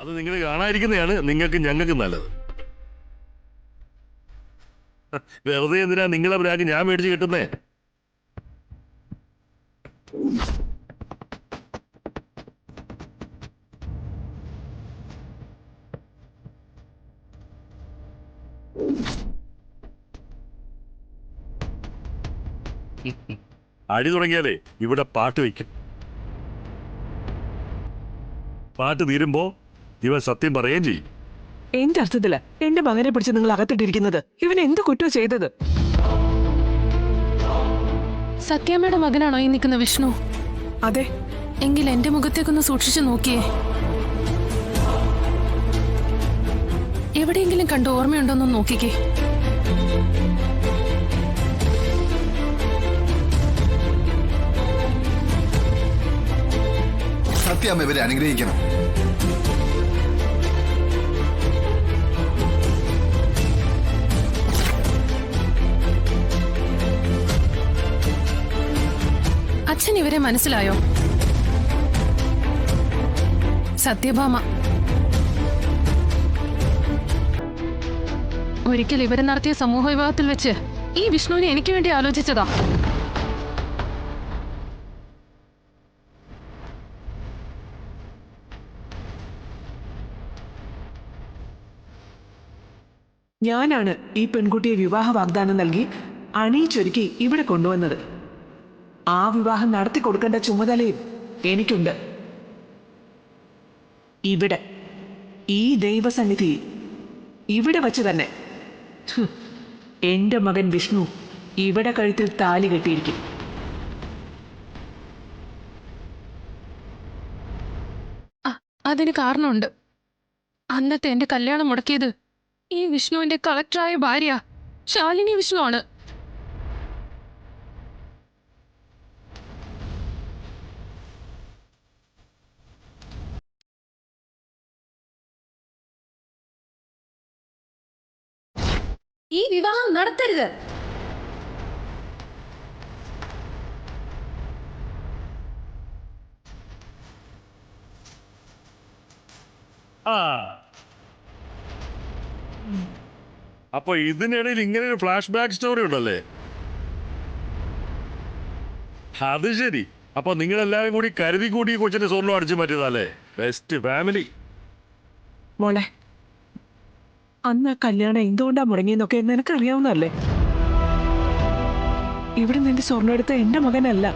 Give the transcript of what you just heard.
അത് നിങ്ങൾ കാണാതിരിക്കുന്നതാണ് നിങ്ങൾക്ക് ഞങ്ങൾക്ക് നല്ലത്. വെറുതെ എന്തിനാ നിങ്ങളെ ബ്രാഗ് ഞാൻ മേടിച്ച് കിട്ടുന്നേ? അടി തുടങ്ങിയാലേ ഇവിടെ പാട്ട് വയ്ക്കും. പാട്ട് തീരുമ്പോ ഇവൻ സത്യം പറയുകയും ചെയ്യും. എന്റെ അർത്ഥത്തില് എന്റെ മകനെ പിടിച്ച് നിങ്ങൾ അകത്തിട്ടിരിക്കുന്നത് ഇവൻ എന്ത് കുറ്റം ചെയ്തത്? സത്യാമ്മയുടെ മകനാണോ ഈ നിൽക്കുന്ന വിഷ്ണു? അതെ. എങ്കിൽ എന്റെ മുഖത്തേക്കൊന്ന് സൂക്ഷിച്ചു നോക്കിയേ. എവിടെയെങ്കിലും കണ്ട് ഓർമ്മയുണ്ടോന്നൊന്ന് നോക്കിക്കേ. സത്യാമ്മ ഇവരെ അനുഗ്രഹിക്കണം. അച്ഛൻ ഇവരെ മനസ്സിലായോ? സത്യഭാമ ഒരിക്കൽ ഇവരെ നടത്തിയ സമൂഹ വിവാഹത്തിൽ വെച്ച് ഈ വിഷ്ണുവിനെ എനിക്ക് വേണ്ടി ആലോചിച്ചതാ. ഞാനാണ് ഈ പെൺകുട്ടിയെ വിവാഹ വാഗ്ദാനം നൽകി അണിയിച്ചൊരുക്കി ഇവിടെ കൊണ്ടുവന്നത്. ആ വിവാഹം നടത്തി കൊടുക്കേണ്ട ചുമതലയും എനിക്കുണ്ട്. ഇവിടെ ഈ ദൈവസന്നിധി ഇവിടെ വച്ച് തന്നെ എന്റെ മകൻ വിഷ്ണു ഇവിടെ കഴുത്തിൽ താലി കെട്ടിയിരിക്കും. അതിന് കാരണമുണ്ട്. അന്നത്തെ എന്റെ കല്യാണം മുടക്കിയത് ഈ വിഷ്ണുവിന്റെ കളക്ടറായ ഭാര്യ ശാലിനി വിഷ്ണു ആണ്. ഈ വിവാഹം നടത്തരുത്. അപ്പൊ ഇതിനിടയിൽ ഇങ്ങനെ ഒരു ഫ്ലാഷ് ബാക്ക് സ്റ്റോറി ഉണ്ടല്ലേ? അത് ശരി. അപ്പൊ നിങ്ങളെല്ലാവരും കൂടി കരുതി കൂടി കൊച്ചിന്റെ സ്വർണ്ണം അടിച്ചു മാറ്റിയതല്ലേ? Best family. മോളെ, അന്ന് കല്യാണം എന്തുകൊണ്ടാ മുടങ്ങിയെന്നൊക്കെ നിനക്കറിയാവുന്നതല്ലേ? ഇവിടെ നിന്റെ സ്വർണ്ണം എടുത്ത എന്റെ മകനല്ല,